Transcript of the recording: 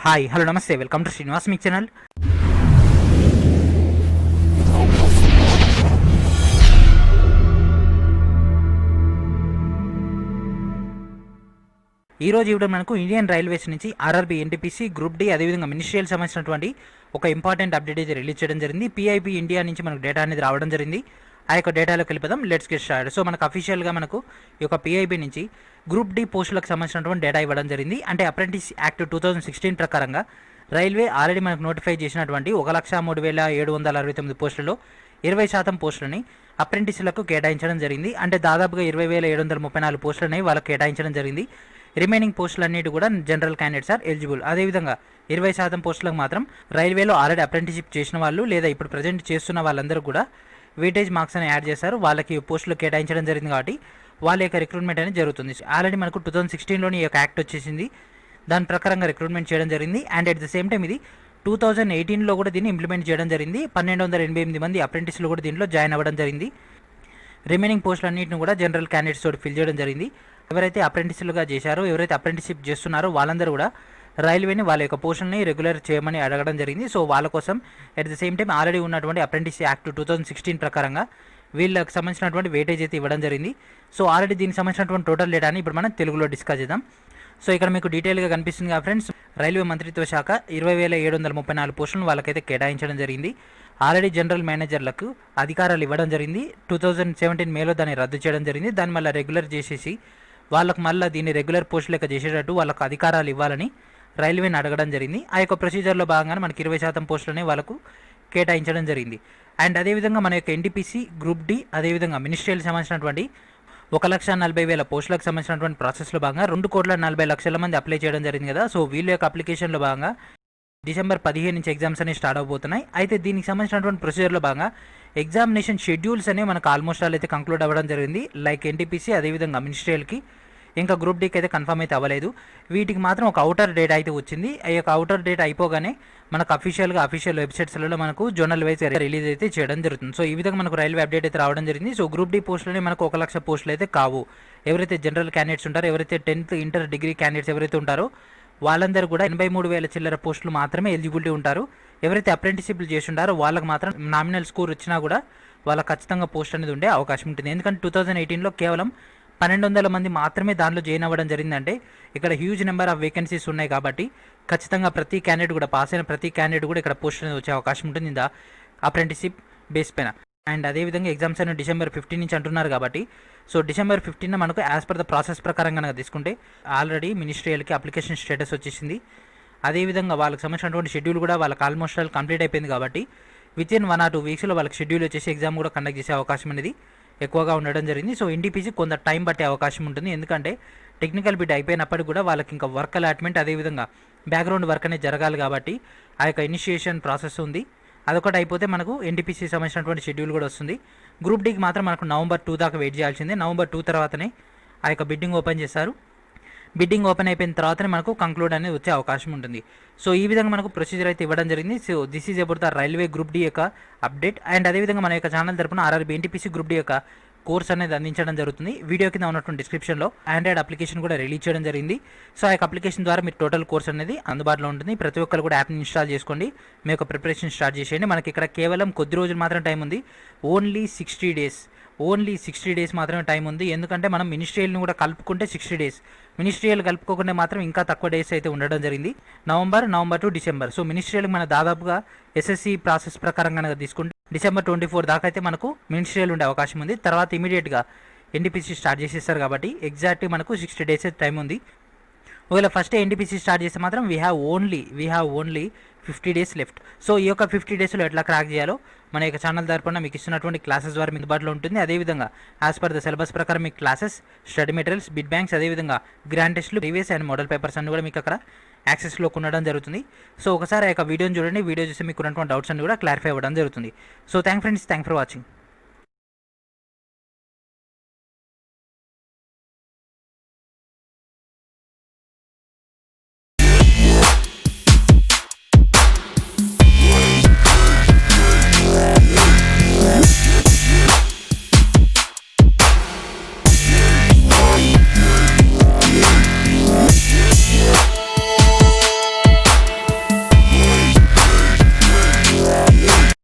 Hi hello నమస్తే welcome to SRINIVASMech channel. ఈ రోజు వీడియో మనకు ఇండియన్ రైల్వేస్ నుంచి RRB NTPC గ్రూప్ డి అదేవిధంగా మినిస్ట్రియల్ సంబంధించినటువంటి ఒక ఇంపార్టెంట్ అప్డేట్ అయితే రిలీజ్ చేయడం జరిగింది. PIB ఇండియా నుంచి మనకు డేటా అనేది రావడం జరిగింది. ఆ యొక్క డేటాలోకి వెళ్ళిపోదాం. Let's get started. సో మనకు అఫీషియల్గా మనకు ఈ యొక్క PIB నుంచి గ్రూప్ డి పోస్టులకు సంబంధించినటువంటి డేటా ఇవ్వడం జరిగింది. అంటే అప్రెంటిస్ యాక్ట్ 2016 ప్రకారంగా రైల్వే ఆల్రెడీ మనకు నోటిఫై చేసినటువంటి 1,03,769 పోస్టులలో 20% పోస్టులని అప్రెంటిస్లకు కేటాయించడం జరిగింది. అంటే దాదాపుగా 20,734 పోస్టులని వాళ్ళకి కేటాయించడం జరిగింది. రిమైనింగ్ పోస్టులన్నిటి కూడా జనరల్ క్యాండిడేట్స్ ఆర్ ఎలిజిబుల్. అదేవిధంగా 20% పోస్టులకు మాత్రం రైల్వేలో ఆల్రెడీ అప్రెంటిస్షిప్ చేసిన వాళ్ళు లేదా ఇప్పుడు ప్రజెంట్ చేస్తున్న వాళ్ళందరూ కూడా వెయిటేజ్ మార్క్స్ అని యాడ్ చేశారు. వాళ్ళకి పోస్టులు కేటాయించడం జరిగింది కాబట్టి వాళ్ళ యొక్క రిక్రూట్మెంట్ అనేది జరుగుతుంది. ఆల్రెడీ మనకు 2016లోని ఈ యొక్క యాక్ట్ వచ్చేసింది. దాని ప్రకారంగా రిక్రూట్మెంట్ చేయడం జరిగింది. And at the same time ఇది 2018లో కూడా దీన్ని ఇంప్లిమెంట్ చేయడం జరిగింది. 1,288 మంది అప్రెంటిస్లు కూడా దీంట్లో జాయిన్ అవ్వడం జరిగింది. రిమైనింగ్ పోస్టులన్నింటిని కూడా జనరల్ క్యాండిడేట్స్ తోటి ఫిల్ చేయడం జరిగింది. ఎవరైతే అప్రెంటిస్లుగా చేశారో ఎవరైతే అప్రెంటిస్షిప్ చేస్తున్నారో వాళ్ళందరూ కూడా రైల్వేని వాళ్ళ యొక్క పోస్టులని రెగ్యులర్ చేయమని అడగడం జరిగింది. సో వాళ్ళ కోసం at the same time already ఉన్నటువంటి అప్రెంటిస్ యాక్ట్ 2016 ప్రకారంగా వీళ్ళకి సంబంధించినటువంటి వెయిటేజ్ అయితే ఇవ్వడం జరిగింది. సో ఆల్రెడీ దీనికి సంబంధించినటువంటి టోటల్ డేటాని ఇప్పుడు మనం తెలుగులో డిస్కస్ చేద్దాం. సో ఇక్కడ మీకు డీటెయిల్గా కనిపిస్తుంది కదా ఫ్రెండ్స్, రైల్వే మంత్రిత్వ శాఖ 20,734 పోస్టులను వాళ్ళకైతే కేటాయించడం జరిగింది. ఆల్రెడీ జనరల్ మేనేజర్లకు అధికారాలు ఇవ్వడం జరిగింది. 2017 మేలో దాన్ని రద్దు చేయడం జరిగింది. దాన్ని మళ్ళీ రెగ్యులర్ చేసేసి వాళ్ళకు మళ్ళీ దీన్ని రెగ్యులర్ పోస్ట్ లెక్క చేసేటట్టు వాళ్ళకు అధికారాలు ఇవ్వాలని రైల్వేని అడగడం జరిగింది. ఆ యొక్క ప్రొసీజర్లో భాగంగానే మనకి 20% పోస్టులనే వాళ్ళకు కేటాయించడం జరిగింది. అండ్ అదేవిధంగా మన యొక్క NTPC గ్రూప్ డి అదేవిధంగా మినిస్ట్రియల్ సంబంధించినటువంటి 1,40,000 పోస్టులకు సంబంధించినటువంటి ప్రాసెస్లో భాగంగా 2,40,00,000 మంది అప్లై చేయడం జరిగింది కదా. సో వీళ్ళ యొక్క అప్లికేషన్లో భాగంగా డిసెంబర్ 15 నుంచి ఎగ్జామ్స్ అనేవి స్టార్ట్ అవబోతున్నాయి. అయితే దీనికి సంబంధించినటువంటి ప్రొసీజర్లో భాగంగా ఎగ్జామినేషన్ షెడ్యూల్స్ అనేవి మనకు ఆల్మోస్ట్ ఆల్ అయితే కంక్లూడ్ అవ్వడం జరిగింది. లైక్ NTPC అదేవిధంగా మినిస్ట్రియల్కి ఇంకా గ్రూప్ డీకి అయితే కన్ఫర్మ్ అయితే అవ్వలేదు. వీటికి మాత్రం ఒక అవుటర్ డేట్ అయితే వచ్చింది. ఈ యొక్క అవుటర్ డేట్ అయిపోగానే మనకు అఫీషియల్ వెబ్సైట్స్లలో మనకు జోనల్ వైజ్ రిలీజ్ అయితే చేయడం జరుగుతుంది. సో ఈ విధంగా మనకు రైల్వే అప్డేట్ అయితే రావడం జరిగింది. సో గ్రూప్ డి పోస్టులని మనకు 1,00,000 పోస్టులు అయితే కావు. ఎవరైతే జనరల్ క్యాండిడేట్స్ ఉంటారో ఎవరైతే 10th ఇంటర్ డిగ్రీ క్యాండిడేట్స్ ఎవరైతే ఉంటారో వాళ్ళందరూ కూడా 83,000 చిల్లర పోస్టులు మాత్రమే ఎలిజిబిలిటీ ఉంటారు. ఎవరైతే అప్రెంటిస్షిప్లు చేసి ఉంటారో వాళ్ళకి మాత్రం నామినల్ స్కోర్ వచ్చినా కూడా వాళ్ళకి ఖచ్చితంగా పోస్ట్ అనేది ఉండే అవకాశం ఉంటుంది. ఎందుకంటే 2018లో కేవలం 1,200 మంది మాత్రమే దానిలో జాయిన్ అవ్వడం జరిగిందంటే ఇక్కడ హ్యూజ్ నెంబర్ ఆఫ్ వేకెన్సీస్ ఉన్నాయి కాబట్టి ఖచ్చితంగా ప్రతి క్యాండిడేట్ కూడా పాస్ అయిన ప్రతి క్యాండిడేట్ కూడా ఇక్కడ పోస్ట్ అనేది వచ్చే అవకాశం ఉంటుంది ఇందా అప్రెంటిస్షిప్ బేస్ పైన. అండ్ అదేవిధంగా ఎగ్జామ్స్ అనేవి డిసెంబర్ 15 నుంచి అంటున్నారు కాబట్టి సో డిసెంబర్ 15 మనకు యాజ్ పర్ ద ప్రాసెస్ ప్రకారం కనుక తీసుకుంటే ఆల్రెడీ మినిస్ట్రియల్కి అప్లికేషన్ స్టేటస్ వచ్చేసింది. అదేవిధంగా వాళ్ళకి సంబంధించినటువంటి షెడ్యూల్ కూడా వాళ్ళకి ఆల్మోస్ట్ ఆల్ కంప్లీట్ అయిపోయింది కాబట్టి వితిన్ 1 or 2 వీక్స్లో వాళ్ళకి షెడ్యూల్ వచ్చేసి ఎగ్జామ్ కూడా కండక్ట్ చేసే అవకాశం అనేది ఎక్కువగా ఉండడం జరిగింది. సో NTPC కొంత టైం పట్టే అవకాశం ఉంటుంది. ఎందుకంటే టెక్నికల్ బిడ్ అయిపోయినప్పటికీ కూడా వాళ్ళకి ఇంకా వర్క్ అలాట్మెంట్ అదేవిధంగా బ్యాక్గ్రౌండ్ వర్క్ అనేది జరగాలి కాబట్టి ఆ యొక్క ఇనిషియేషన్ ప్రాసెస్ ఉంది. అదొకటి అయిపోతే మనకు NTPC సంబంధించినటువంటి షెడ్యూల్ కూడా వస్తుంది. గ్రూప్ డీకి మాత్రం మనకు నవంబర్ 2 దాకా వెయిట్ చేయాల్సిందే. నవంబర్ 2 తర్వాతనే ఆ యొక్క బిడ్డింగ్ ఓపెన్ చేస్తారు. బిడ్డింగ్ ఓపెన్ అయిపోయిన తర్వాతనే మనకు కంక్లూడ్ అనేది వచ్చే అవకాశం ఉంటుంది. సో ఈ విధంగా మనకు ప్రొసీజర్ అయితే ఇవ్వడం జరిగింది. So this is about the railway group D యొక్క అప్డేట్. అండ్ అదేవిధంగా మన యొక్క ఛానల్ తరపున RRB NTPC గ్రూప్ డి యొక్క కోర్స్ అనేది అందించడం జరుగుతుంది. వీడియో కింద ఉన్నటువంటి డిస్క్రిప్షన్లో ఆండ్రాయిడ్ అప్లికేషన్ కూడా రిలీజ్ చేయడం జరిగింది. సో ఆ యొక్క అప్లికేషన్ ద్వారా మీరు టోటల్ కోర్స్ అనేది అందుబాటులో ఉంటుంది. ప్రతి ఒక్కరు కూడా యాప్ని ఇన్స్టాల్ చేసుకోండి. మీ యొక్క ప్రిపరేషన్ స్టార్ట్ చేసేయండి. మనకి ఇక్కడ కేవలం కొద్ది రోజులు మాత్రం టైం ఉంది. ఓన్లీ 60 డేస్ మాత్రమే టైం ఉంది. ఎందుకంటే మనం మినిస్ట్రియల్ని కూడా కలుపుకుంటే 60 డేస్, మినిస్ట్రియల్ కలుపుకోకుండా మాత్రం ఇంకా తక్కువ డేస్ అయితే ఉండడం జరిగింది. November to December. సో మినిస్ట్రియల్కి మన దాదాపుగా SSC ప్రాసెస్ ప్రకారం కనుక తీసుకుంటే డిసెంబర్ 24 దాకా అయితే మనకు మినిస్ట్రియల్ ఉండే అవకాశం ఉంది. తర్వాత ఇమీడియట్గా NTPC స్టార్ట్ చేసేస్తారు కాబట్టి ఎగ్జాక్ట్లీ మనకు 60 డేస్ అయితే టైం ఉంది. ఒకవేళ ఫస్ట్ NTPC స్టార్ట్ చేస్తే మాత్రం we have only 50 days left. So ఈ యొక్క 50 డేస్లో ఎట్లా క్రాక్ చేయాలో మన యొక్క ఛానల్ తరపున మీకు ఇస్తున్నటువంటి క్లాసెస్ ద్వారా మీకు అందుబాటులో ఉంటుంది. అదేవిధంగా యాజ్ పర్ ద సిలబస్ ప్రకారం మీకు classes, study materials, bit banks అదేవిధంగా గ్రాండ్ టెస్ట్లు, ప్రీవియస్ అండ్ మోడల్ పేపర్స్ అన్ని కూడా మీకు అక్కడ యాక్సెస్లో ఉండడం జరుగుతుంది. సో ఒకసారి ఆ యొక్క వీడియోని చూడండి. వీడియో చూసి మీకు ఉన్నటువంటి డౌట్స్ అన్ని కూడా క్లారిఫై అవ్వడం జరుగుతుంది. So thank for watching.